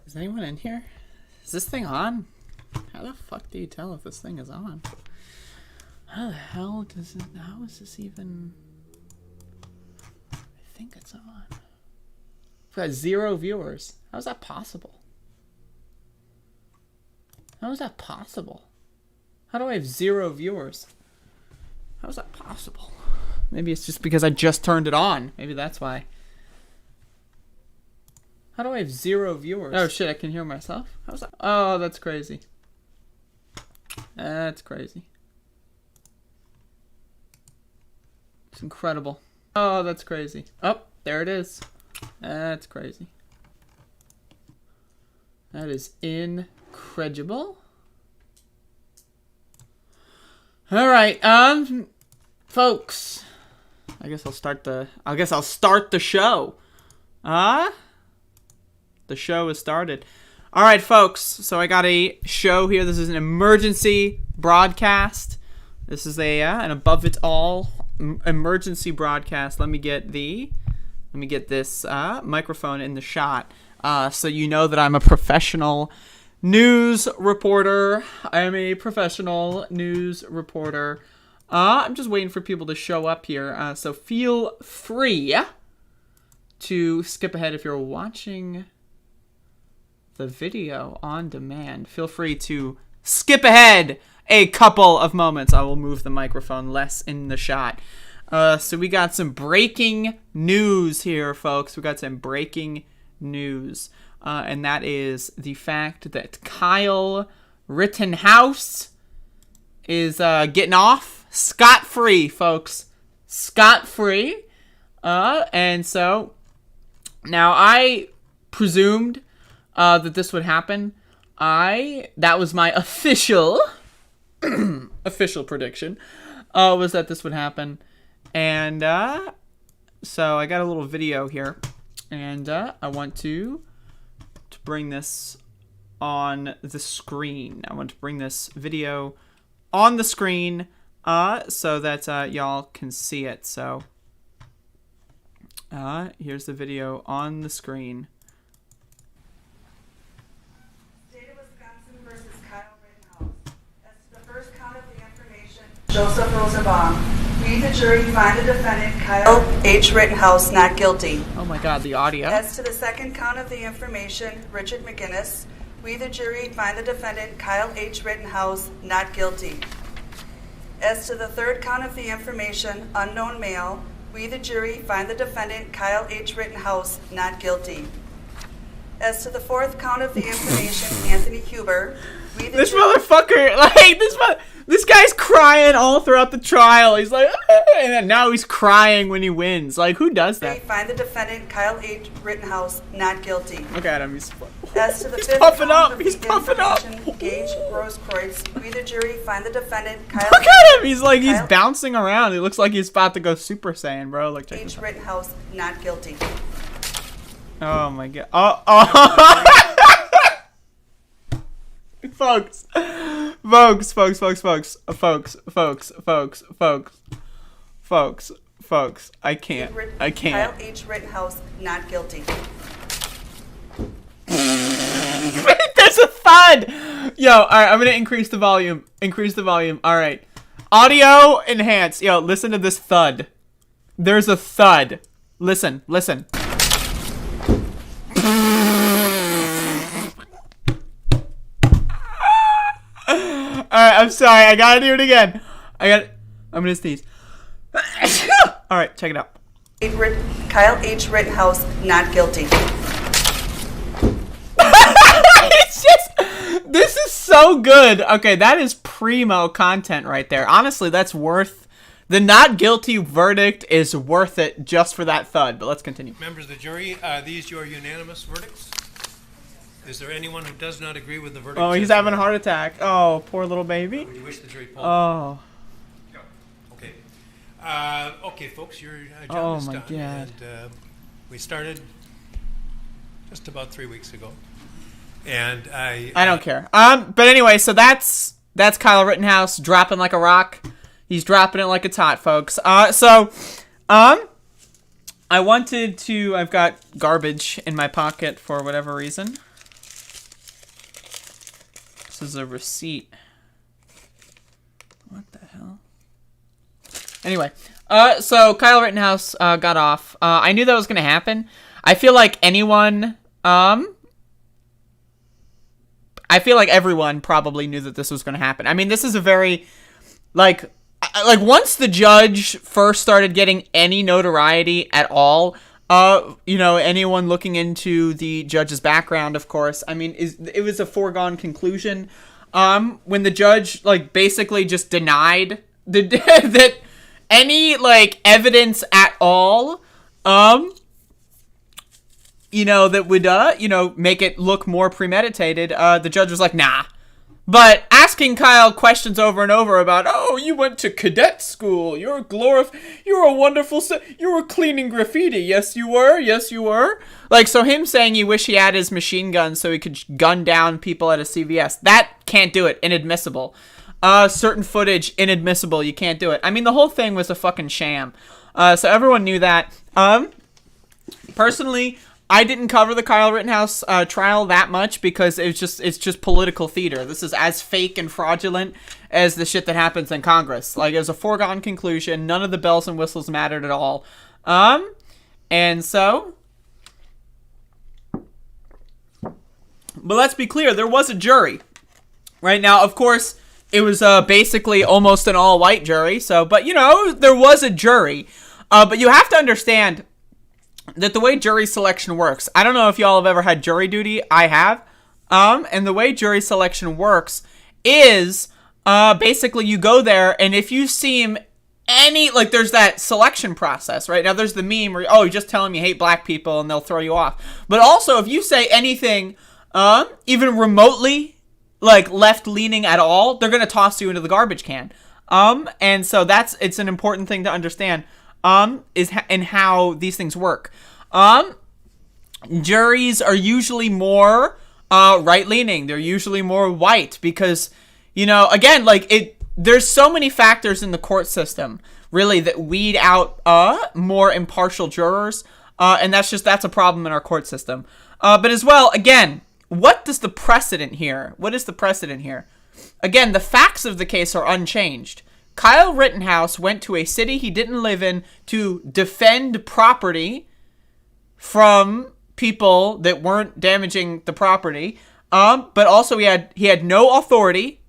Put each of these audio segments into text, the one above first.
Is anyone in here? Is this thing on? How the fuck do you tell if this thing is on? How the hell does it... How is this even... I think it's on. We've got 0 viewers. How is that possible? How is that possible? How do I have 0 viewers? How is that possible? Maybe it's just because I just turned it on. Maybe that's why. How do I have 0 viewers? Oh shit, I can hear myself? How's that? Oh, that's crazy. That's crazy. It's incredible. Oh, that's crazy. Oh, there it is. That's crazy. That is incredible. Alright, folks. I guess I'll start the show. The show has started. All right, folks. So I got a show here. This is an emergency broadcast. This is an above it all emergency broadcast. Let me get this microphone in the shot, so you know that I'm a professional news reporter. I am a professional news reporter. I'm just waiting for people to show up here. So feel free to skip ahead if you're watching the video on demand. Feel free to skip ahead a couple of moments. I will move the microphone less in the shot. So we got some breaking news here, folks. We got some breaking news. And that is the fact that Kyle Rittenhouse is getting off scot-free, folks. Scot-free. And so now I presumed that this would happen. That was my official prediction, was that this would happen. And so I got a little video here, and I want to bring this on the screen. I want to bring this video on the screen so that y'all can see it. So here's the video on the screen. Joseph Rosenbaum. We, the jury, find the defendant, Kyle H. Rittenhouse, not guilty. Oh my God, the audio. As to the second count of the information, Richard McGinnis, we, the jury, find the defendant, Kyle H. Rittenhouse, not guilty. As to the third count of the information, unknown male, we, the jury, find the defendant, Kyle H. Rittenhouse, not guilty. As to the fourth count of the information, Anthony Huber, we, the jury... Motherfucker, like, this guy's crying all throughout the trial. He's like, and then now he's crying when he wins. Like, who does that? Find the defendant, Kyle H. Rittenhouse, not guilty. Look at him. He's puffing up. He's puffing up. Gage Rosekreutz, we, the jury, find the defendant, Kyle. Look at him. He's like, he's bouncing around. He looks like he's about to go Super Saiyan, bro. Like, check H. Rittenhouse, not guilty. Oh my God. Oh. Folks, I can't. Kyle H. Rittenhouse, not guilty. There's a thud! Yo, alright, I'm gonna increase the volume. Alright. Audio enhance. Yo, listen to this thud. There's a thud. Listen. Alright, I'm sorry. I gotta do it again. I'm gonna sneeze. Alright, check it out. Kyle H. Rittenhouse, not guilty. It's just... This is so good. Okay, that is primo content right there. Honestly, that's worth... The not guilty verdict is worth it just for that thud. But let's continue. Members of the jury, are these your unanimous verdicts? Is there anyone who does not agree with the verdict? Oh, he's having a heart attack. Oh, poor little baby. Would you wish the jury poll? Oh. No. Okay. Okay, folks, your job Oh is my done. God. And we started just about 3 weeks ago. And I don't care. But anyway, so that's Kyle Rittenhouse dropping like a rock. He's dropping it like it's hot, folks. I wanted to... I've got garbage in my pocket for whatever reason. This is a receipt. What the hell? Anyway, so Kyle Rittenhouse got off. I knew that was going to happen. I feel like anyone... I feel like everyone probably knew that this was going to happen. I mean, this is a very... Like, once the judge first started getting any notoriety at all, anyone looking into the judge's background, of course, I mean, it was a foregone conclusion. When the judge, like, basically just denied that any, like, evidence at all, that would, make it look more premeditated, the judge was like, nah. But asking Kyle questions over and over about, oh, you went to cadet school, you're a wonderful, you were cleaning graffiti, yes you were. Like, so him saying you wish he had his machine gun so he could gun down people at a CVS, that can't do it, inadmissible. Certain footage, inadmissible, you can't do it. I mean, the whole thing was a fucking sham. So everyone knew that. Personally, I didn't cover the Kyle Rittenhouse trial that much because it's just political theater. This is as fake and fraudulent as the shit that happens in Congress. Like, it was a foregone conclusion. None of the bells and whistles mattered at all. And so... But let's be clear, there was a jury. Right now, of course, it was basically almost an all-white jury. But, there was a jury. But you have to understand... that the way jury selection works, I don't know if y'all have ever had jury duty. I have. And the way jury selection works is basically you go there, and if you seem there's that selection process, right? Now there's the meme where, oh, you're just telling me you hate black people and they'll throw you off. But also, if you say anything even remotely left-leaning at all, they're going to toss you into the garbage can. And so it's an important thing to understand. And how these things work. Juries are usually more right-leaning. They're usually more white because, again, there's so many factors in the court system, really, that weed out more impartial jurors, and that's a problem in our court system. But as well, again, what is the precedent here? Again, the facts of the case are unchanged. Kyle Rittenhouse went to a city he didn't live in to defend property from people that weren't damaging the property. But also he had no authority,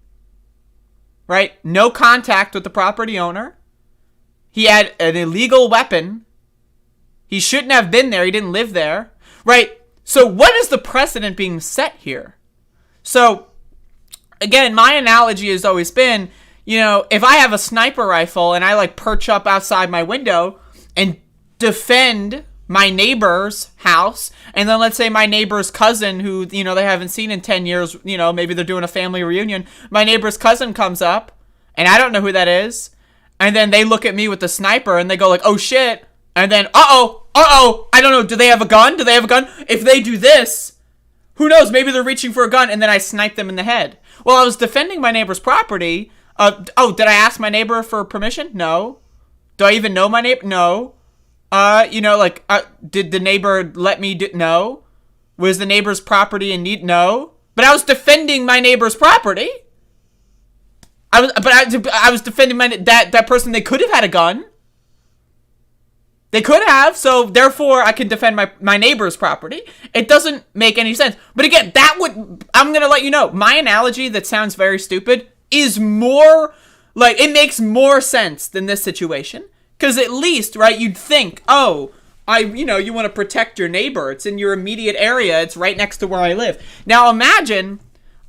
right? No contact with the property owner. He had an illegal weapon. He shouldn't have been there. He didn't live there, right? So what is the precedent being set here? So again, my analogy has always been, if I have a sniper rifle and I perch up outside my window and defend my neighbor's house, and then let's say my neighbor's cousin who, they haven't seen in 10 years, maybe they're doing a family reunion, my neighbor's cousin comes up and I don't know who that is, and then they look at me with the sniper and they go oh shit, and then I don't know, do they have a gun? If they do this, who knows, maybe they're reaching for a gun, and then I snipe them in the head. Well, I was defending my neighbor's property. Did I ask my neighbor for permission? No. Do I even know my neighbor? No. Did the neighbor let me do? No. Was the neighbor's property in need? No. But I was defending my neighbor's property. I was defending that person. They could have had a gun. They could have, so therefore I can defend my neighbor's property. It doesn't make any sense. But again, I'm going to let you know, my analogy that sounds very stupid is more, it makes more sense than this situation. Because at least, right, you'd think, you want to protect your neighbor. It's in your immediate area. It's right next to where I live. Now imagine,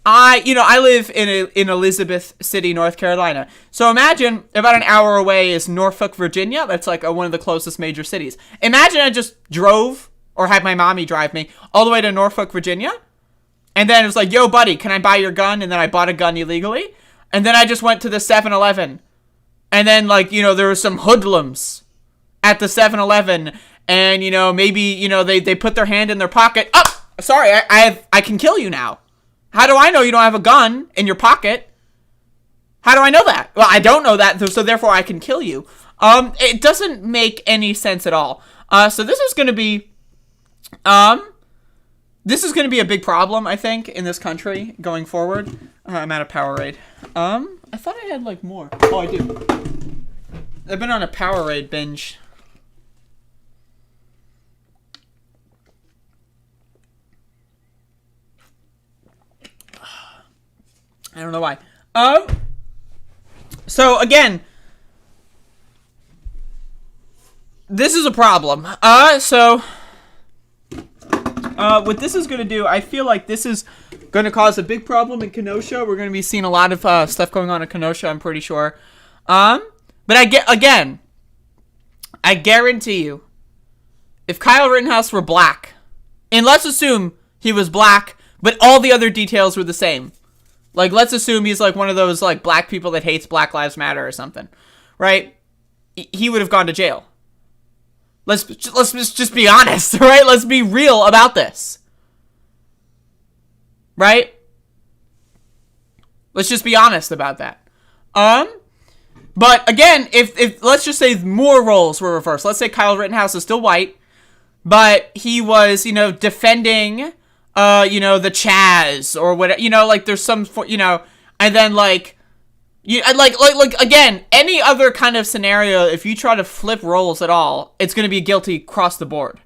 I live in Elizabeth City, North Carolina. So imagine about an hour away is Norfolk, Virginia. That's like one of the closest major cities. Imagine I just drove or had my mommy drive me all the way to Norfolk, Virginia. And then it was like, yo, buddy, can I buy your gun? And then I bought a gun illegally. And then I just went to the 7-Eleven. And then, like, there were some hoodlums at the 7-Eleven. And, maybe, they put their hand in their pocket. Oh, sorry, I can kill you now. How do I know you don't have a gun in your pocket? How do I know that? Well, I don't know that, so therefore I can kill you. It doesn't make any sense at all. So this is going to be... This is going to be a big problem, I think, in this country going forward. I'm at a Powerade. I thought I had, like, more. Oh, I do. I've been on a Powerade binge. I don't know why. So, again, this is a problem. What this is going to do, I feel like this is going to cause a big problem in Kenosha. We're going to be seeing a lot of stuff going on in Kenosha, I'm pretty sure. But I guarantee you, if Kyle Rittenhouse were black, and let's assume he was black, but all the other details were the same. Like, let's assume he's like one of those like black people that hates Black Lives Matter or something, right? He would have gone to jail. Let's just be honest, right? Let's be real about this, right? Let's just be honest about that. But again, if let's just say more roles were reversed. Let's say Kyle Rittenhouse is still white, but he was, defending, the Chaz or whatever, like there's some, and then like, again, any other kind of scenario, if you try to flip roles at all, it's going to be guilty across the board.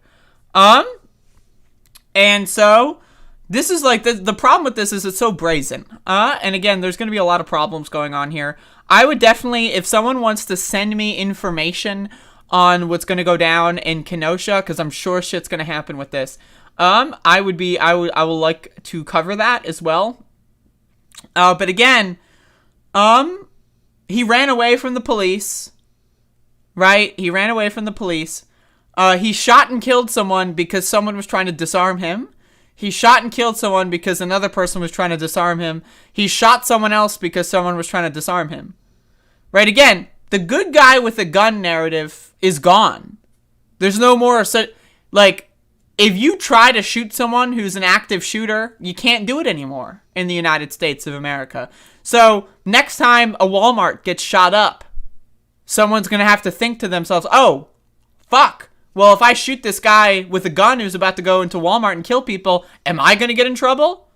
And so this is like, the problem with this is it's so brazen. And again, there's going to be a lot of problems going on here. I would definitely, if someone wants to send me information on what's going to go down in Kenosha, because I'm sure shit's going to happen with this, I would like to cover that as well. But again, he ran away from the police, right? He ran away from the police. He shot and killed someone because someone was trying to disarm him. He shot and killed someone because another person was trying to disarm him. He shot someone else because someone was trying to disarm him. Right? Again, the good guy with the gun narrative is gone. There's no more, like, if you try to shoot someone who's an active shooter, you can't do it anymore in the United States of America. So next time a Walmart gets shot up, someone's going to have to think to themselves, oh, fuck. Well, if I shoot this guy with a gun who's about to go into Walmart and kill people, am I going to get in trouble?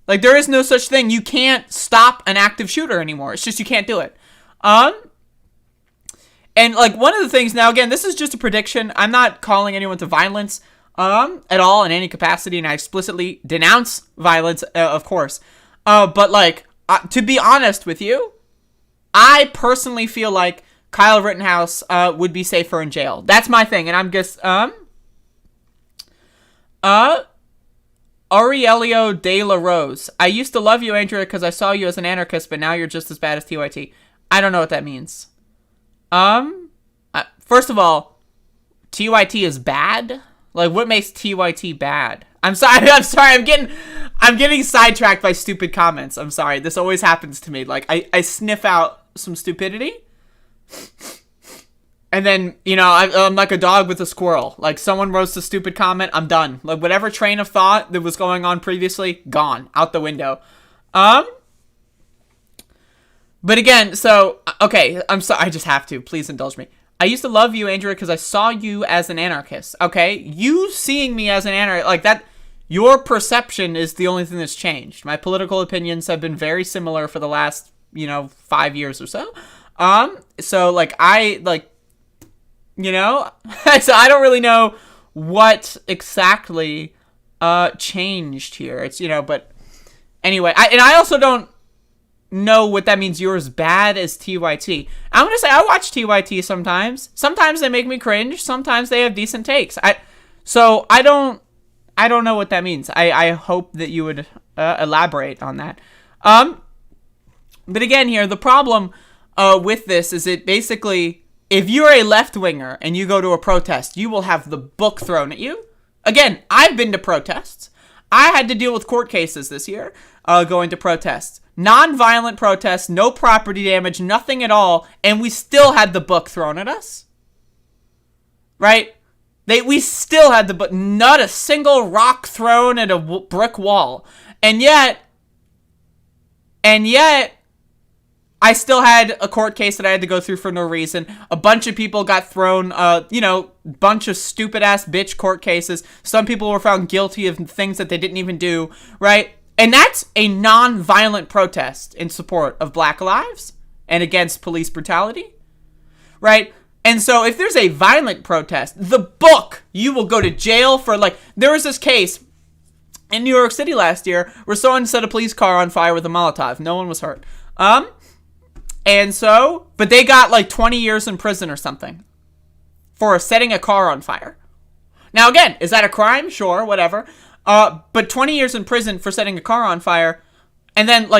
Like, there is no such thing. You can't stop an active shooter anymore. It's just you can't do it. And, like, one of the things, now, again, this is just a prediction. I'm not calling anyone to violence at all in any capacity, and I explicitly denounce violence, of course. But, like, to be honest with you, I personally feel like Kyle Rittenhouse would be safer in jail. That's my thing, and I'm just, Aurelio De La Rose. I used to love you, Andrea, because I saw you as an anarchist, but now you're just as bad as TYT. I don't know what that means. First of all, TYT is bad? Like, what makes TYT bad? I'm sorry, I'm getting sidetracked by stupid comments. I'm sorry, this always happens to me. Like, I sniff out some stupidity, and then, I'm like a dog with a squirrel. Like, someone roasts a stupid comment, I'm done. Like, whatever train of thought that was going on previously, gone, out the window. But again, so, okay, I'm sorry, I just have to. Please indulge me. I used to love you, Andrea, because I saw you as an anarchist, okay? You seeing me as an anarchist, like that, your perception is the only thing that's changed. My political opinions have been very similar for the last, 5 years or so. So, like, so I don't really know what exactly, changed here. It's, but anyway, I also don't know what that means. You're as bad as TYT. I'm gonna say I watch TYT sometimes. Sometimes they make me cringe. Sometimes they have decent takes. I I don't know what that means. I hope that you would elaborate on that. But again here, the problem with this is it basically, if you're a left-winger and you go to a protest, you will have the book thrown at you. Again, I've been to protests. I had to deal with court cases this year going to protests. Non-violent protests, no property damage, nothing at all, and we still had the book thrown at us. Right? We still had the book, not a single rock thrown at a brick wall. And yet, I still had a court case that I had to go through for no reason. A bunch of people got thrown, bunch of stupid-ass bitch court cases. Some people were found guilty of things that they didn't even do, right? And that's a non-violent protest in support of Black lives and against police brutality, right? And so if there's a violent protest, the book, you will go to jail for, there was this case in New York City last year where someone set a police car on fire with a Molotov. No one was hurt. And so, but they got 20 years in prison or something for setting a car on fire. Now again, is that a crime? Sure, whatever. But 20 years in prison for setting a car on fire, and then,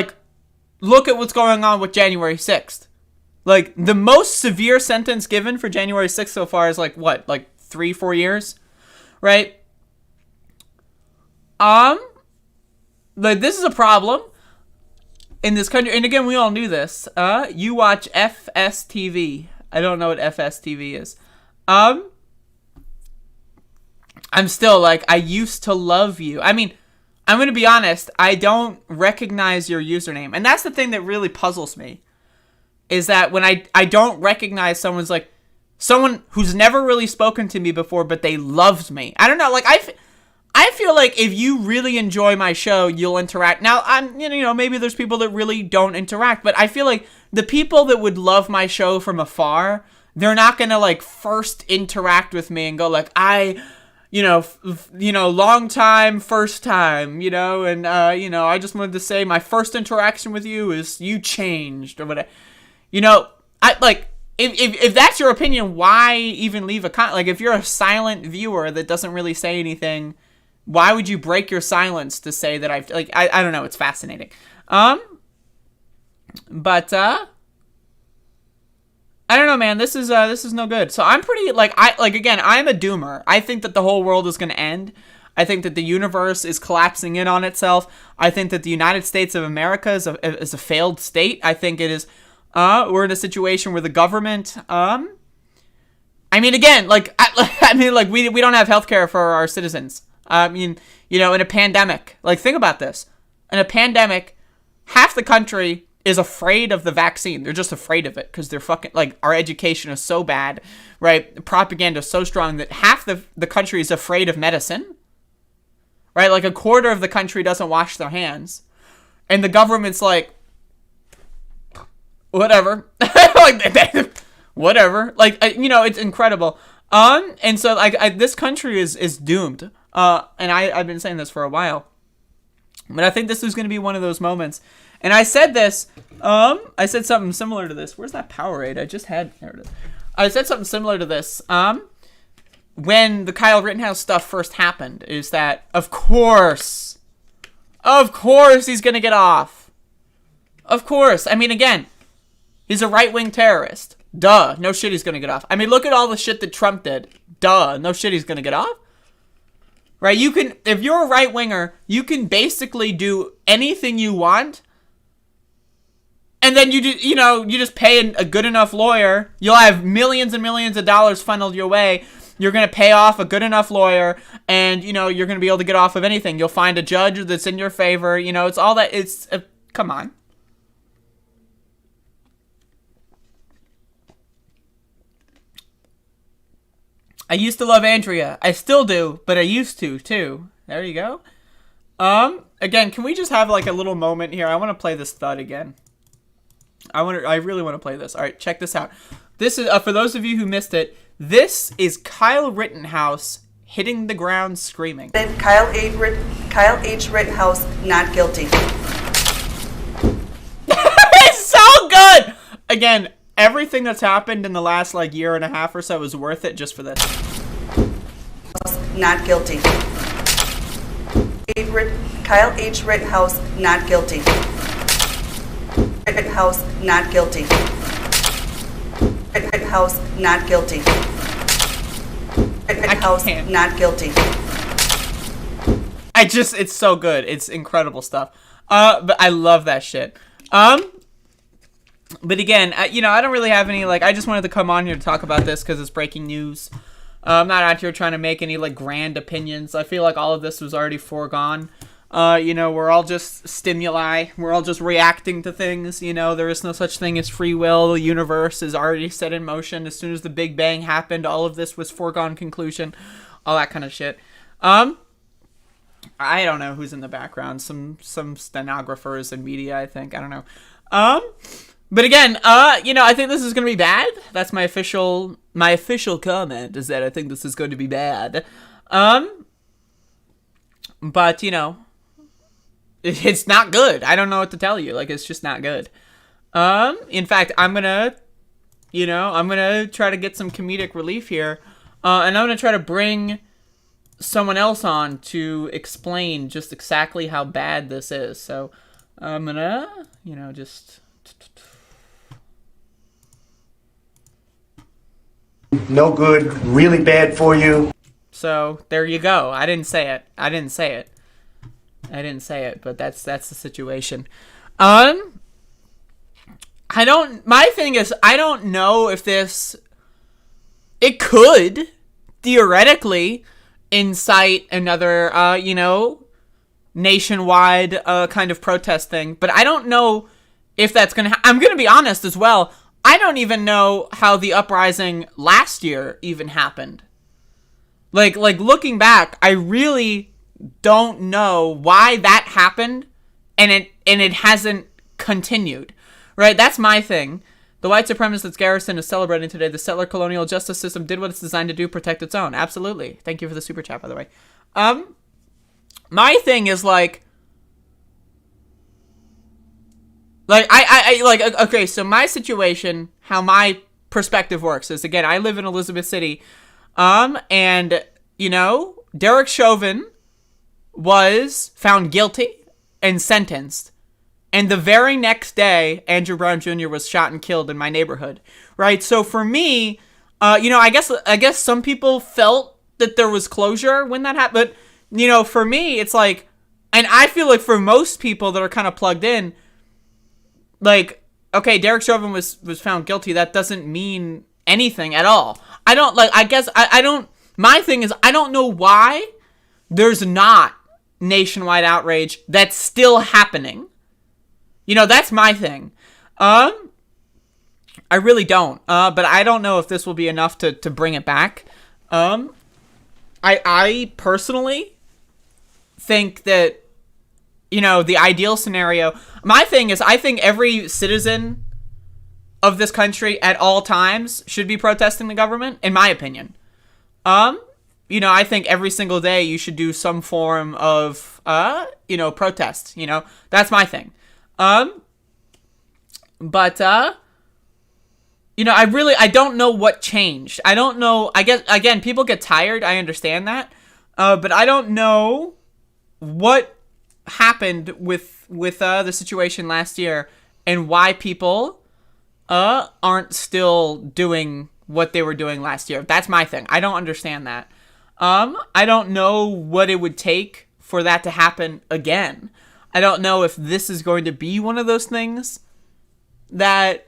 look at what's going on with January 6th. The most severe sentence given for January 6th so far is, 3-4 years? Right? This is a problem in this country, and again, we all knew this. You watch FSTV. I don't know what FSTV is. I'm still I used to love you. I mean, I'm going to be honest. I don't recognize your username. And that's the thing that really puzzles me. Is that when I don't recognize someone who's never really spoken to me before, but they loved me. I don't know. I feel like if you really enjoy my show, you'll interact. Now, maybe there's people that really don't interact. But I feel like the people that would love my show from afar, they're not going to first interact with me and go long time, first time, and, I just wanted to say my first interaction with you is you changed or whatever. If that's your opinion, why even leave a comment? If you're a silent viewer that doesn't really say anything, why would you break your silence to say that I don't know, it's fascinating. But, I don't know, man. This is no good. So I'm pretty again, I'm a doomer. I think that the whole world is going to end. I think that the universe is collapsing in on itself. I think that the United States of America is a failed state. I think it is. We're in a situation where the government. I mean, again, we don't have healthcare for our citizens. In a pandemic. Think about this. In a pandemic, half the country is afraid of the vaccine. They're just afraid of it because they're fucking, our education is so bad, right? Propaganda is so strong that half the country is afraid of medicine, right? A quarter of the country doesn't wash their hands. And the government's whatever. Whatever. It's incredible. And so, this country is doomed. And I've been saying this for a while. But I think this is going to be one of those moments. And I said this, I said something similar to this. Where's that Powerade? I just had, there it is. I said something similar to this, when the Kyle Rittenhouse stuff first happened, is that, of course he's going to get off. Of course. I mean, again, he's a right-wing terrorist. Duh. No shit he's going to get off. I mean, look at all the shit that Trump did. Duh. No shit he's going to get off. Right? If you're a right-winger, you can basically do anything you want. And then you just pay a good enough lawyer. You'll have millions and millions of dollars funneled your way. You're going to pay off a good enough lawyer, and, you're going to be able to get off of anything. You'll find a judge that's in your favor. It's all that. Come on. I used to love Andrea. I still do, but I used to, too. There you go. Again, can we just have, a little moment here? I want to play this thud again. I really want to play this. All right, check this out. This is, for those of you who missed it, this is Kyle Rittenhouse hitting the ground screaming. Kyle H. Rittenhouse, not guilty. It's so good! Again, everything that's happened in the last, year and a half or so is worth it just for this. Not guilty. Kyle H. Rittenhouse, not guilty. Rittenhouse, not guilty. Rittenhouse, not guilty. Rittenhouse, not guilty. It's so good. It's incredible stuff. But I love that shit. But again, I don't really have any, I just wanted to come on here to talk about this because it's breaking news. I'm not out here trying to make any, grand opinions. I feel like all of this was already foregone. We're all just stimuli. We're all just reacting to things. There is no such thing as free will. The universe is already set in motion. As soon as the Big Bang happened, all of this was foregone conclusion. All that kind of shit. I don't know who's in the background. Some stenographers and media, I think. I don't know. But again, I think this is going to be bad. That's my official comment, is that I think this is going to be bad. But, it's not good. I don't know what to tell you. It's just not good. In fact, I'm going to try to get some comedic relief here. And I'm going to try to bring someone else on to explain just exactly how bad this is. So I'm going to, just... No good, really bad for you. So there you go. I didn't say it, but that's the situation. My thing is, I don't know if it could theoretically incite another, nationwide kind of protest thing, but I don't know if that's gonna I'm gonna be honest as well. I don't even know how the uprising last year even happened. Looking back, I really don't know why that happened, and it hasn't continued. Right? That's my thing. The white supremacist garrison is celebrating today. The settler colonial justice system did what it's designed to do, protect its own. Absolutely. Thank you for the super chat, by the way. My thing is okay, so my situation, how my perspective works is, again, I live in Elizabeth City, and, Derek Chauvin was found guilty and sentenced, and the very next day, Andrew Brown Jr. was shot and killed in my neighborhood, right? So for me, I guess some people felt that there was closure when that happened, but, for me, it's and I feel like for most people that are kind of plugged in, okay, Derek Chauvin was found guilty. That doesn't mean anything at all. I don't, my thing is, I don't know why there's not nationwide outrage that's still happening. That's my thing. I really don't. But I don't know if this will be enough to bring it back. I personally think that, the ideal scenario, my thing is, I think every citizen of this country at all times should be protesting the government, in my opinion. I think every single day you should do some form of, protest, that's my thing. But I don't know what changed. I don't know, I guess, again, people get tired, I understand that, but I don't know what happened with the situation last year and why people aren't still doing what they were doing last year. That's my thing. I don't understand that. I don't know what it would take for that to happen again. I don't know if this is going to be one of those things that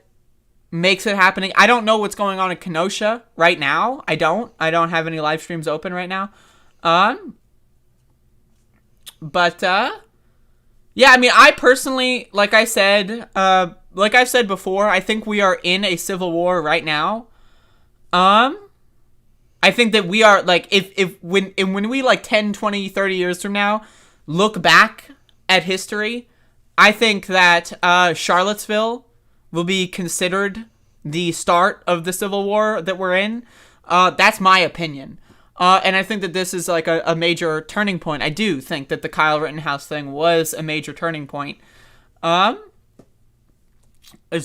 makes it happening. I don't know what's going on in Kenosha right now. I don't have any live streams open right now. But yeah, I mean, I personally, like I've said before, I think we are in a civil war right now. I think that we are, when we, 10, 20, 30 years from now, look back at history, I think that Charlottesville will be considered the start of the civil war that we're in. That's my opinion. And I think that this is a major turning point. I do think that the Kyle Rittenhouse thing was a major turning point as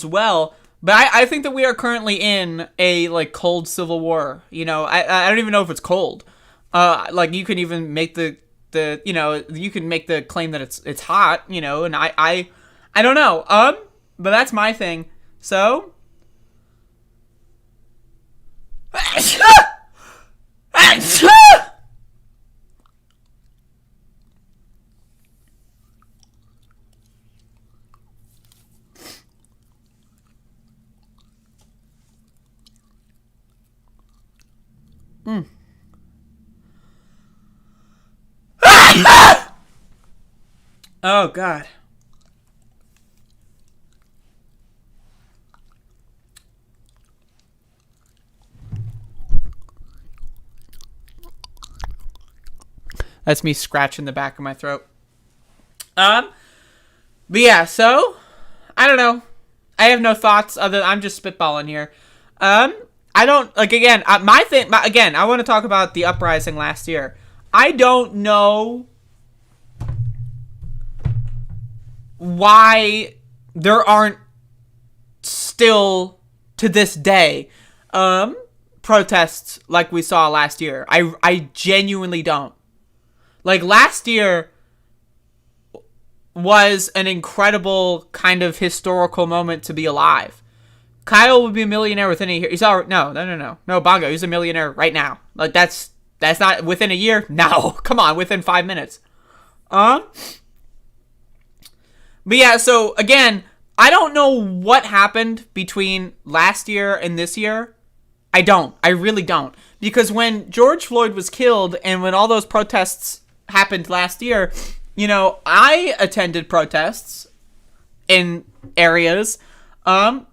well. But I think that we are currently in a cold civil war. I don't even know if it's cold. You can even make the you can make the claim that it's hot, and I don't know. But that's my thing. So. Oh, God. That's me scratching the back of my throat. But yeah, so I don't know. I have no thoughts other. I'm just spitballing here. I don't again. My thing again. I want to talk about the uprising last year. I don't know why there aren't still to this day protests like we saw last year. I genuinely don't. Like, last year was an incredible kind of historical moment to be alive. Kyle would be a millionaire within a year. He's already, no, Bongo, he's a millionaire right now. Like, that's not within a year. No, come on, within 5 minutes. But yeah, so again, I don't know what happened between last year and this year. I really don't. Because when George Floyd was killed and when all those protests happened last year, I attended protests in areas. And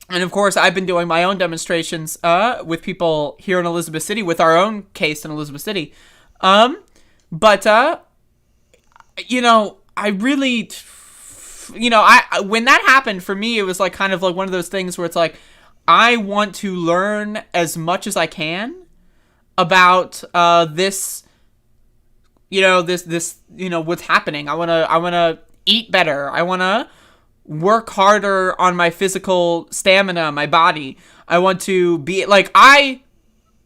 of course, I've been doing my own demonstrations with people here in Elizabeth City with our own case in Elizabeth City. But I really, when that happened for me, it was like kind of like one of those things where it's like, I want to learn as much as I can about this, what's happening. I want to eat better. I want to work harder on my physical stamina, my body. I want to be like, I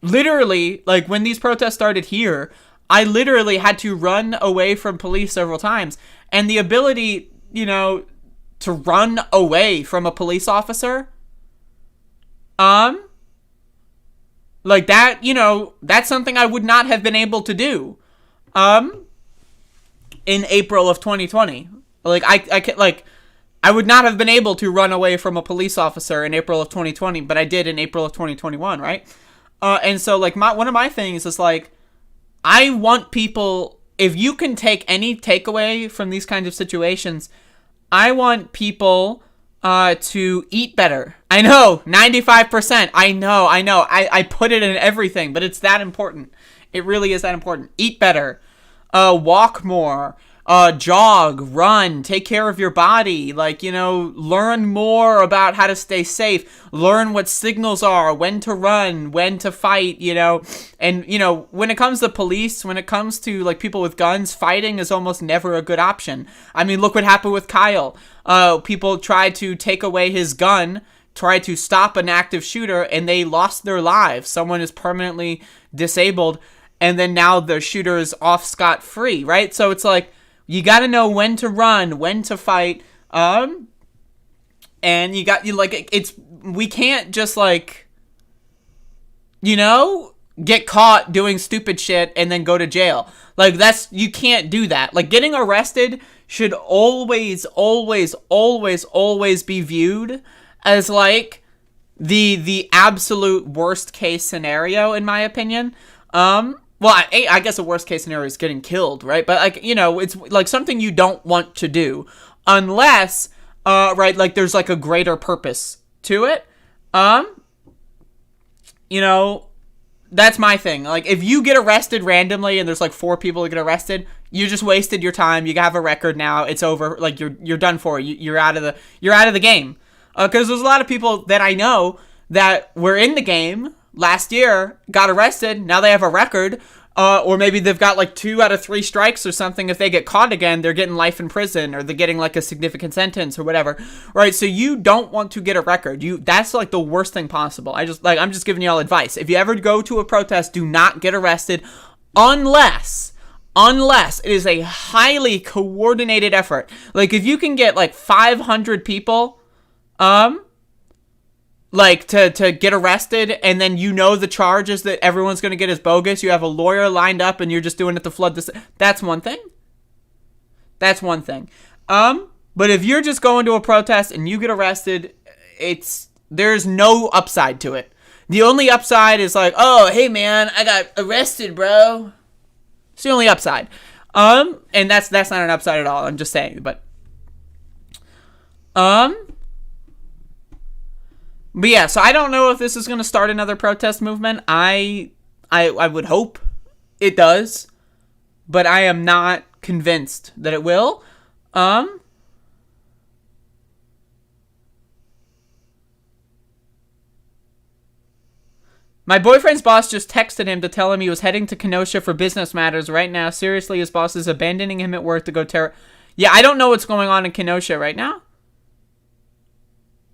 literally, like when these protests started here, I literally had to run away from police several times. And the ability, to run away from a police officer, like that, that's something I would not have been able to do, in April of 2020. Like, I would not have been able to run away from a police officer in April of 2020, but I did in April of 2021, right? And so, like, one of my things is, like, I want people, if you can take any takeaway from these kinds of situations, I want people to eat better. I know, 95%. I know. I put it in everything, but it's that important. It really is that important. Eat better. Walk more. Jog, run, take care of your body, learn more about how to stay safe, learn what signals are, when to run, when to fight, and, when it comes to police, when it comes to, like, people with guns, fighting is almost never a good option. I mean, look what happened with Kyle. People tried to take away his gun, tried to stop an active shooter, and they lost their lives. Someone is permanently disabled, and then now the shooter is off scot-free, right? So it's like, you got to know when to run, when to fight, and we can't just, get caught doing stupid shit and then go to jail. Like, you can't do that. Like, getting arrested should always, always, always, always be viewed as, like, the absolute worst case scenario, in my opinion. Well, I guess the worst case scenario is getting killed, right? But, it's, like, something you don't want to do unless, there's, like, a greater purpose to it. That's my thing. Like, if you get arrested randomly and there's, like, 4 people who get arrested, you just wasted your time. You have a record now. It's over. Like, you're done for. You're out of the game. Because there's a lot of people that I know that were in the game last year, got arrested, now they have a record, or maybe they've got, like, 2 out of 3 strikes or something. If they get caught again, they're getting life in prison, or they're getting, like, a significant sentence or whatever, right? So you don't want to get a record. That's, like, the worst thing possible. I'm just giving you all advice. If you ever go to a protest, do not get arrested unless unless it is a highly coordinated effort. Like, if you can get, like, 500 people, like, to get arrested, and then you know the charges that everyone's going to get is bogus, you have a lawyer lined up, and you're just doing it to flood this, that's one thing. That's one thing. But if you're just going to a protest and you get arrested, there's no upside to it. The only upside is like, oh, hey man, I got arrested, bro. It's the only upside. And that's not an upside at all. I'm just saying, but yeah, so I don't know if this is going to start another protest movement. I would hope it does, but I am not convinced that it will. My boyfriend's boss just texted him to tell him he was heading to Kenosha for business matters right now. Seriously, his boss is abandoning him at work to go Yeah, I don't know what's going on in Kenosha right now.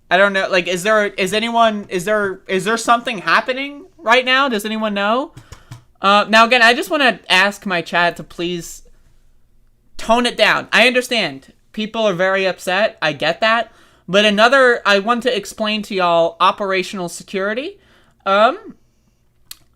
I don't know. Like, is there something happening right now? Does anyone know? Now, again, I just want to ask my chat to please tone it down. I understand. People are very upset. I get that. But I want to explain to y'all operational security.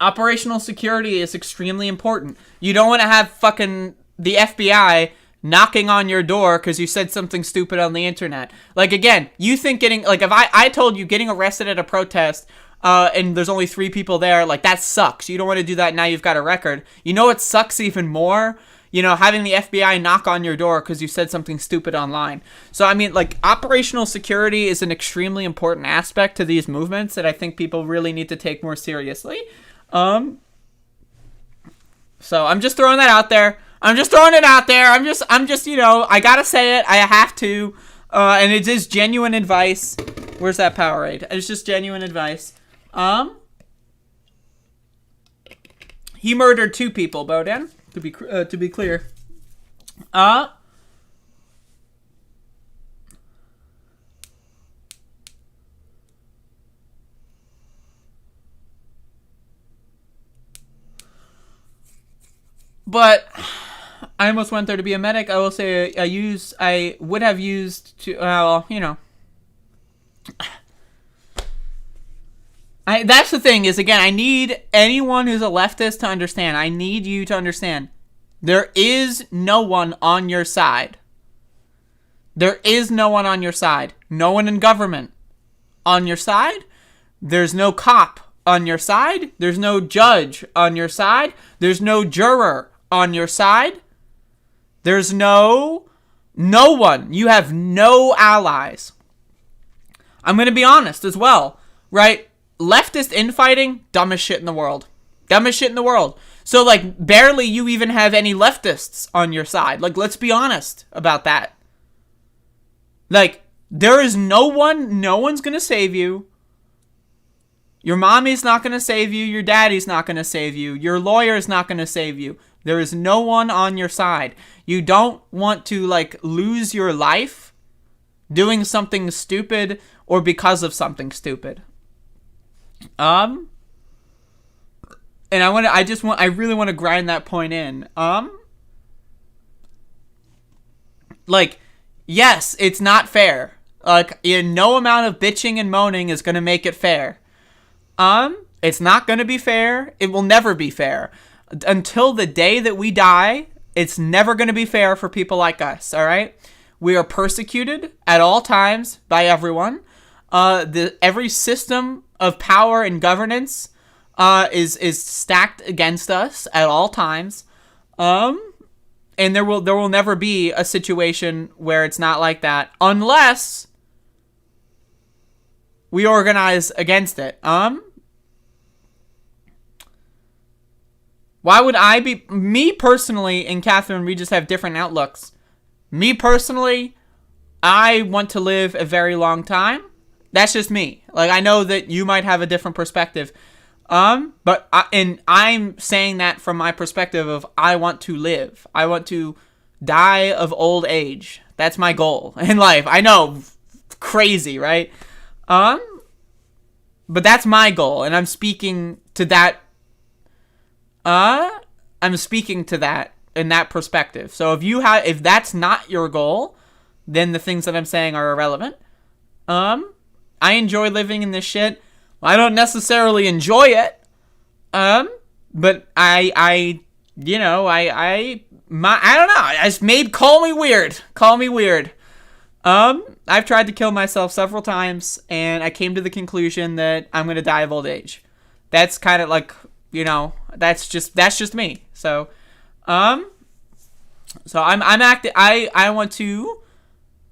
Operational security is extremely important. You don't want to have fucking the FBI knocking on your door because you said something stupid on the internet. Like, again, you think if I told you getting arrested at a protest, and there's only 3 people there, like, that sucks. You don't want to do that now you've got a record. You know what sucks even more? You know, having the FBI knock on your door because you said something stupid online. So, I mean, like, operational security is an extremely important aspect to these movements that I think people really need to take more seriously. So I'm just throwing that out there. I'm just, you know, I gotta say it. I have to. And it is genuine advice. Where's that Powerade? It's just genuine advice. He murdered 2 people, Bodan, to be clear. But I almost went there to be a medic. I will say I would have used to, you know. That's the thing is, again, I need anyone who's a leftist to understand. I need you to understand. There is no one on your side. There is no one on your side. No one in government on your side. There's no cop on your side. There's no judge on your side. There's no juror on your side. There's no one. You have no allies. I'm going to be honest as well, right? Leftist infighting, dumbest shit in the world. Dumbest shit in the world. So, like, barely you even have any leftists on your side. Like, let's be honest about that. Like, there is no one's going to save you. Your mommy's not going to save you. Your daddy's not going to save you. Your lawyer's not going to save you. There is no one on your side. You don't want to, like, lose your life doing something stupid or because of something stupid. And I really want to grind that point in. Like, yes, it's not fair. Like, no amount of bitching and moaning is going to make it fair. It's not going to be fair. It will never be fair. Until the day that we die, it's never going to be fair for people like us, all right? We are persecuted at all times by everyone. Every system of power and governance is stacked against us at all times. And there will never be a situation where it's not like that unless we organize against it. Why would I be... Me personally and Catherine, we just have different outlooks. Me personally, I want to live a very long time. That's just me. Like, I know that you might have a different perspective. But I'm saying that from my perspective of I want to live. I want to die of old age. That's my goal in life. I know, crazy, right? But that's my goal, and I'm speaking to that. in that perspective. So if that's not your goal, then the things that I'm saying are irrelevant. I enjoy living in this shit. I don't necessarily enjoy it. But I don't know. Call me weird. Call me weird. I've tried to kill myself several times, and I came to the conclusion that I'm gonna die of old age. That's kind of like, that's just me. So, I'm acting. I want to.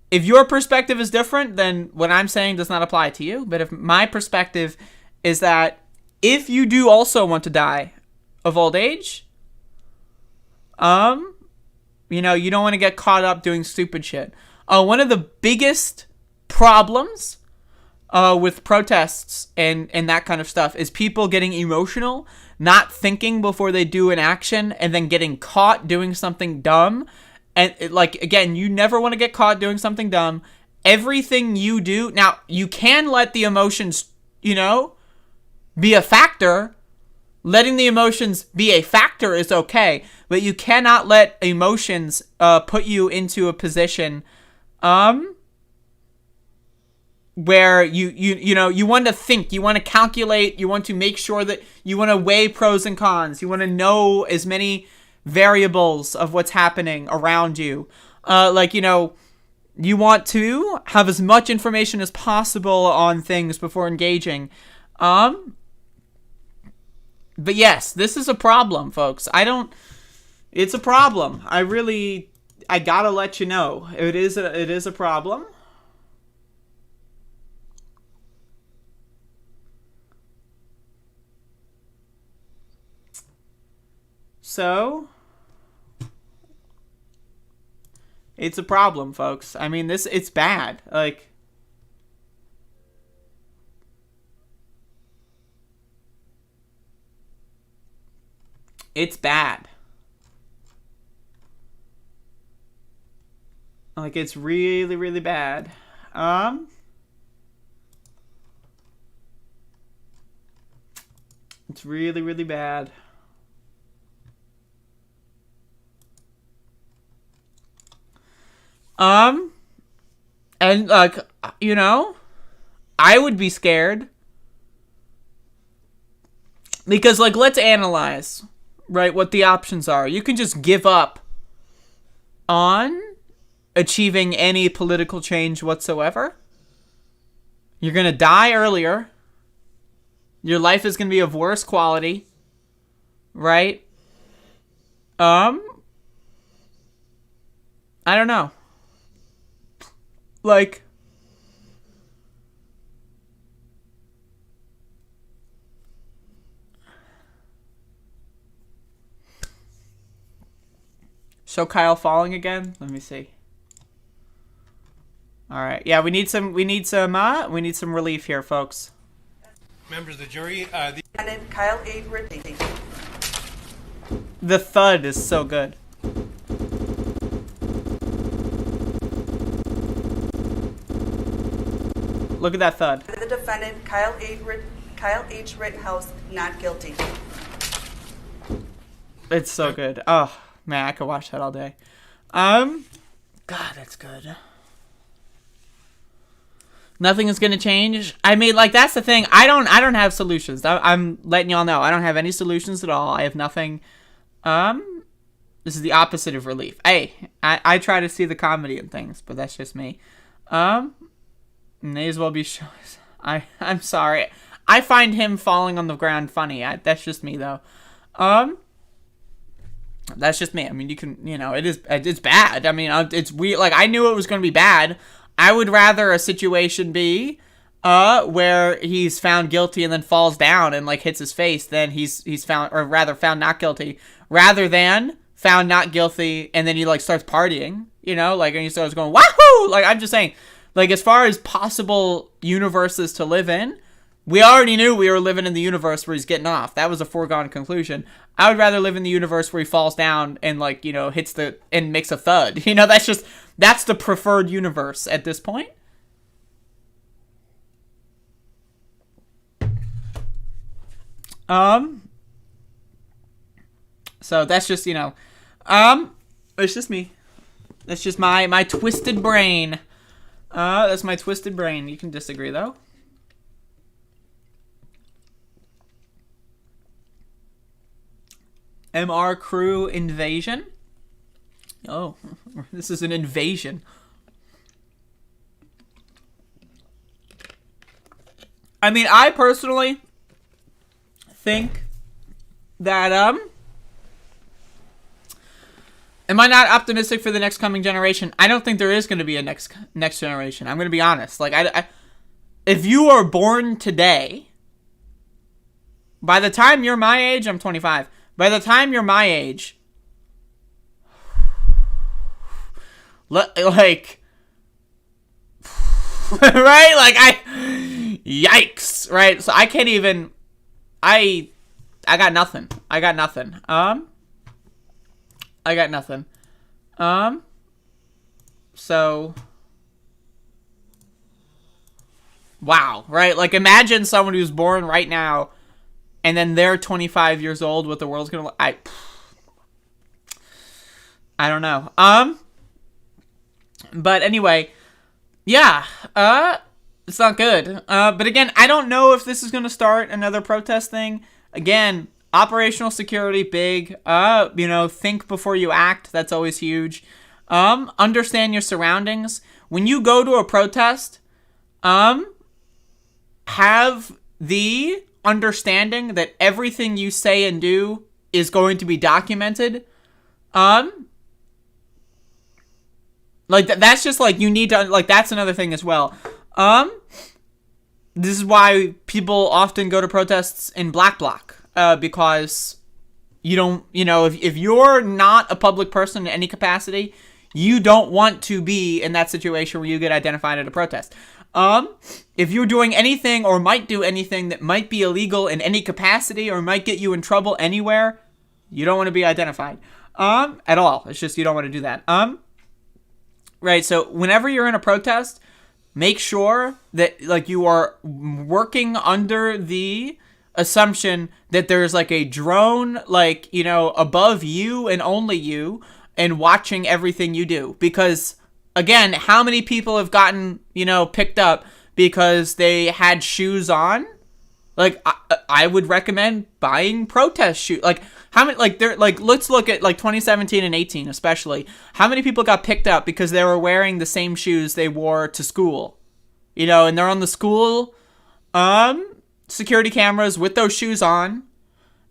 If your perspective is different, then what I'm saying does not apply to you. But if my perspective is that if you do also want to die of old age, you don't want to get caught up doing stupid shit. One of the biggest problems with protests and that kind of stuff is people getting emotional, not thinking before they do an action, and then getting caught doing something dumb. And again, you never want to get caught doing something dumb. Everything you do, now you can let the emotions, be a factor. Letting the emotions be a factor is okay, but you cannot let emotions put you into a position where you want to think, you want to calculate, you want to make sure that you want to weigh pros and cons, you want to know as many variables of what's happening around you. You want to have as much information as possible on things before engaging. But yes, this is a problem, folks. It's a problem. I gotta let you know. It is a problem. So, it's a problem, folks. I mean, it's bad. It's bad. It's really, really bad. It's really, really bad. And I would be scared. Because, let's analyze, right, what the options are. You can just give up on achieving any political change whatsoever. You're going to die earlier. Your life is going to be of worse quality. Right? I don't know. Show Kyle falling again? Let me see. All right. Yeah, we need some relief here, folks. Members of the jury, Defendant Kyle A. Rittenhouse. The thud is so good. Look at that thud. The defendant Kyle H. Rittenhouse not guilty. It's so good. Oh man, I could watch that all day. God, that's good. Nothing is gonna change. I mean, that's the thing. I don't have solutions. I'm letting y'all know. I don't have any solutions at all. I have nothing. This is the opposite of relief. Hey, I try to see the comedy in things, but that's just me. May as well be shows. I'm sorry. I find him falling on the ground funny. That's just me though. That's just me. I mean, you can, it's bad. I mean, it's weird. I knew it was going to be bad. I would rather a situation be where he's found guilty and then falls down and hits his face than he's found, or rather found not guilty, rather than found not guilty and then he starts partying, and he starts going wahoo. I'm just saying, as far as possible universes to live in, we already knew we were living in the universe where he's getting off. That was a foregone conclusion. I would rather live in the universe where he falls down and hits and makes a thud. That's the preferred universe at this point. So that's just, It's just me. That's just my twisted brain. That's my twisted brain. You can disagree, though. MR crew invasion. Oh, this is an invasion. I mean, I personally think that, am I not optimistic for the next coming generation? I don't think there is going to be a next generation. I'm going to be honest. Like, if you are born today, by the time you're my age, I'm 25. By the time you're my age, like, right? Like, yikes, right? So I can't even, I got nothing. I got nothing. So, wow, right? Like, imagine someone who's born right now, and then they're 25 years old, what the world's gonna look. I don't know. But anyway, yeah, it's not good. But again, I don't know if this is gonna start another protest thing. Again, operational security, big. Think before you act. That's always huge. Understand your surroundings. When you go to a protest, have the understanding that everything you say and do is going to be documented. That's just, like, you need to, like, that's another thing as well. This is why people often go to protests in black bloc, because you don't, if you're not a public person in any capacity, you don't want to be in that situation where you get identified at a protest. If you're doing anything or might do anything that might be illegal in any capacity or might get you in trouble anywhere, you don't want to be identified, at all. It's just, you don't want to do that. Right. So whenever you're in a protest, make sure that, like, you are working under the assumption that there's, like, a drone, like, above you and only you and watching everything you do. Because, again, how many people have gotten, picked up because they had shoes on? Like, I would recommend buying protest shoes. Like, how many, let's look at, 2017 and 18 especially. How many people got picked up because they were wearing the same shoes they wore to school? And they're on the school security cameras with those shoes on.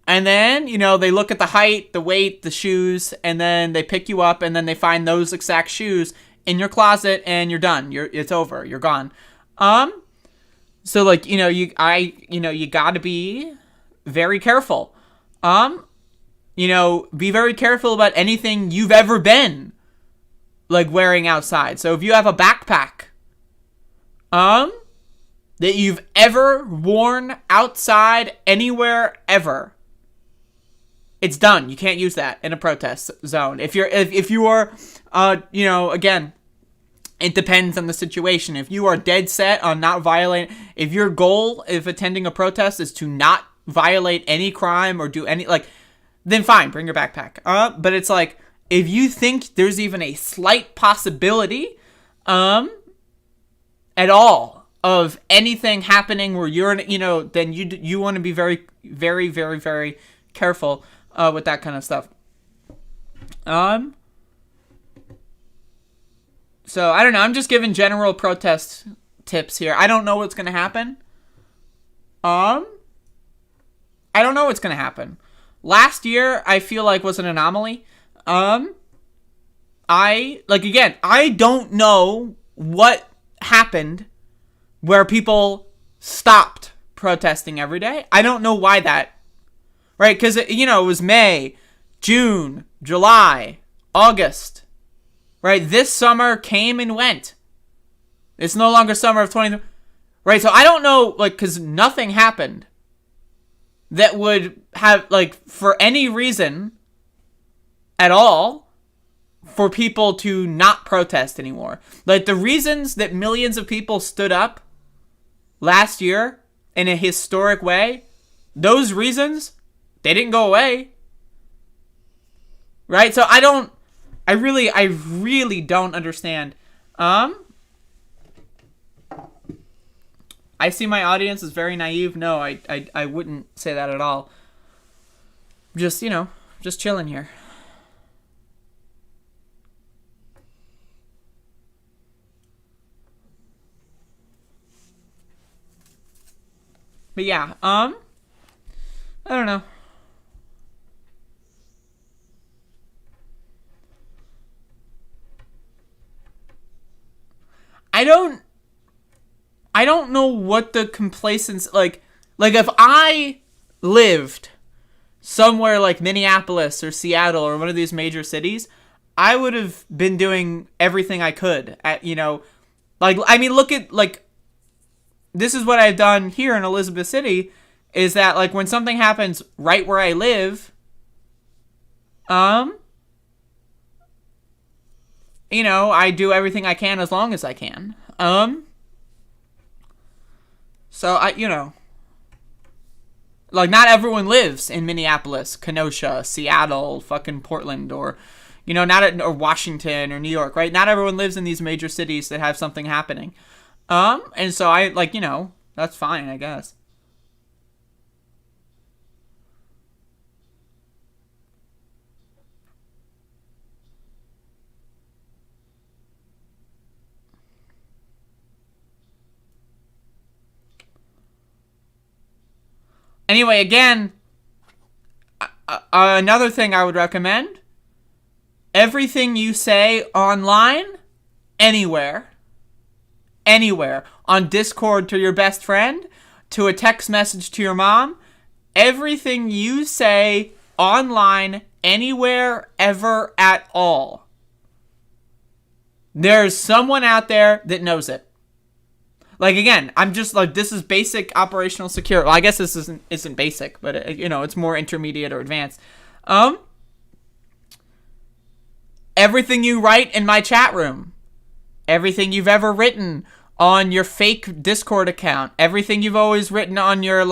And then, they look at the height, the weight, the shoes, and then they pick you up, and then they find those exact shoes in your closet, and you're done. It's over. You're gone. So, you gotta be very careful. Be very careful about anything you've ever been, like, wearing outside. So if you have a backpack, that you've ever worn outside anywhere ever, it's done. You can't use that in a protest zone. If you are, again, it depends on the situation. If you are dead set on not violating, if your goal if attending a protest is to not violate any crime or do any, then fine, bring your backpack. But it's like, if you think there's even a slight possibility, at all of anything happening where you're, then you want to be very, very, very, very careful, with that kind of stuff. So, I don't know. I'm just giving general protest tips here. I don't know what's going to happen. I don't know what's going to happen. Last year, I feel like, was an anomaly. I don't know what happened where people stopped protesting every day. I don't know why that. Right? Because, it was May, June, July, August. Right? This summer came and went. It's no longer summer of 2020. Right? So I don't know, because nothing happened that would have, for any reason at all for people to not protest anymore. The reasons that millions of people stood up last year in a historic way, those reasons, they didn't go away. right? So I really don't understand. I see my audience is very naive. No, I wouldn't say that at all. Just, just chilling here. But yeah, I don't know. I don't know what the complacence like if I lived somewhere like Minneapolis or Seattle or one of these major cities, I would have been doing everything I could at, look at this is what I've done here in Elizabeth City is that when something happens right where I live, I do everything I can as long as I can. So not everyone lives in Minneapolis, Kenosha, Seattle, fucking Portland, or, or Washington or New York, right? Not everyone lives in these major cities that have something happening. And so I, that's fine, I guess. Anyway, again, another thing I would recommend, everything you say online, anywhere, on Discord to your best friend, to a text message to your mom, everything you say online, anywhere, ever, at all, there's someone out there that knows it. Again, I'm just this is basic operational security. Well, I guess this isn't basic, but it's more intermediate or advanced. Everything you write in my chat room, everything you've ever written on your fake Discord account, everything you've always written on your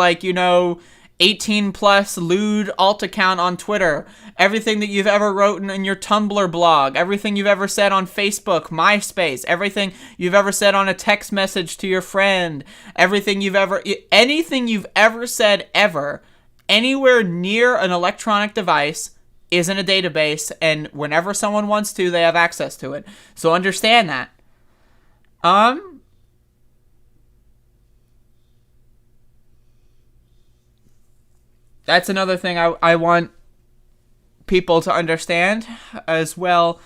18 plus lewd alt account on Twitter, everything that you've ever written in your Tumblr blog, everything you've ever said on Facebook, MySpace, everything you've ever said on a text message to your friend, anything you've ever said ever, anywhere near an electronic device is in a database, and whenever someone wants to, they have access to it. So understand that. That's another thing I want people to understand as well.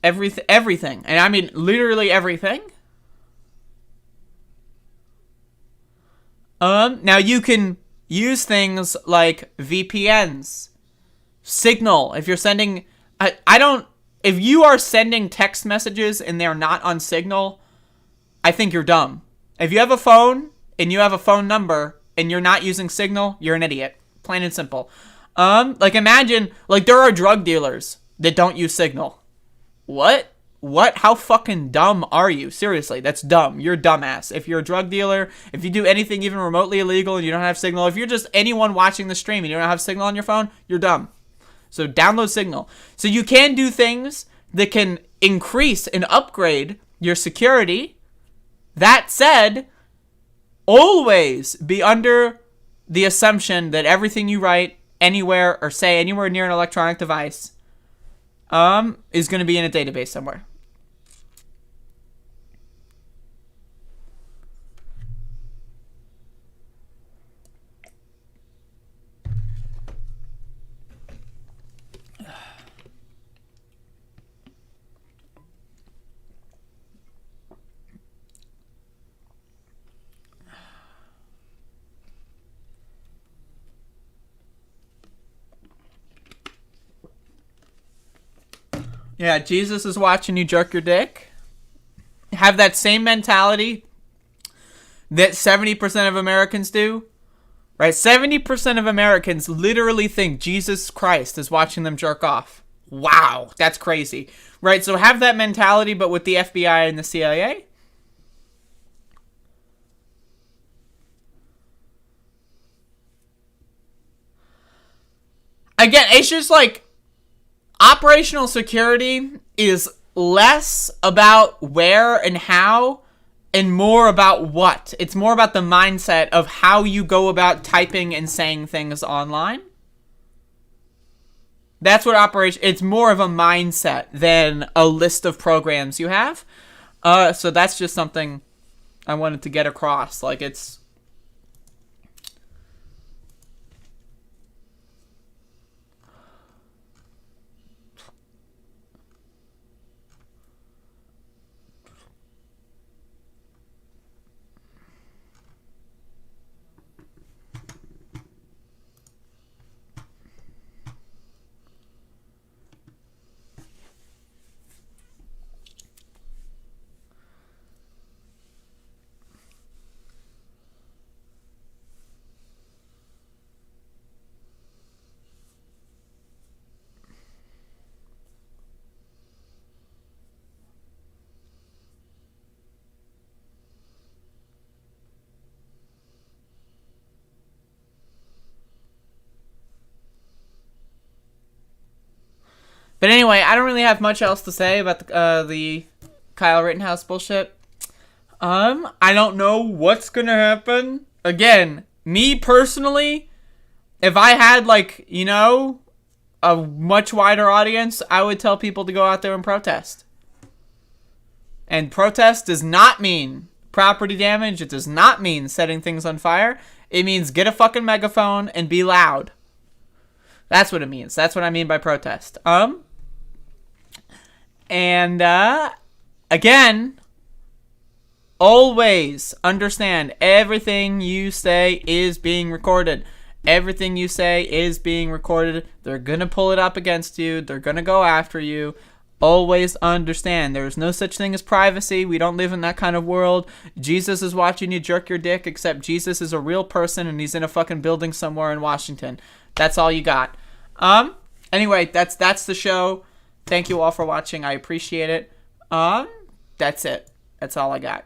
Everything. And I mean literally everything. Now you can use things like VPNs, Signal. If you're sending, if you are sending text messages and they're not on Signal, I think you're dumb. If you have a phone and you have a phone number and you're not using Signal, you're an idiot. Plain and simple. Imagine, there are drug dealers that don't use Signal. What? How fucking dumb are you? Seriously, that's dumb. You're a dumbass. If you're a drug dealer, if you do anything even remotely illegal and you don't have Signal, if you're just anyone watching the stream and you don't have Signal on your phone, you're dumb. So download Signal. So you can do things that can increase and upgrade your security. That said, always be under the assumption that everything you write anywhere or say anywhere near an electronic device is going to be in a database somewhere. Yeah, Jesus is watching you jerk your dick. Have that same mentality that 70% of Americans do. Right? 70% of Americans literally think Jesus Christ is watching them jerk off. Wow, that's crazy. Right? So have that mentality, but with the FBI and the CIA. again, it's just like operational security is less about where and how and more about what. It's more about the mindset of how you go about typing and saying things online. That's what it's more of a mindset than a list of programs you have. So that's just something I wanted to get across. Like, it's... But anyway, I don't really have much else to say about the Kyle Rittenhouse bullshit. I don't know what's gonna happen. Again, me personally, if I had, like, you know, a much wider audience, I would tell people to go out there and protest. And protest does not mean property damage. It does not mean setting things on fire. It means get a fucking megaphone and be loud. That's what it means. That's what I mean by protest. And, again, always understand everything you say is being recorded. Everything you say is being recorded. They're going to pull it up against you. They're going to go after you. Always understand. There's no such thing as privacy. We don't live in that kind of world. Jesus is watching you jerk your dick, except Jesus is a real person and he's in a fucking building somewhere in Washington. That's all you got. Anyway, that's the show. Thank you all for watching. I appreciate it. That's it. That's all I got.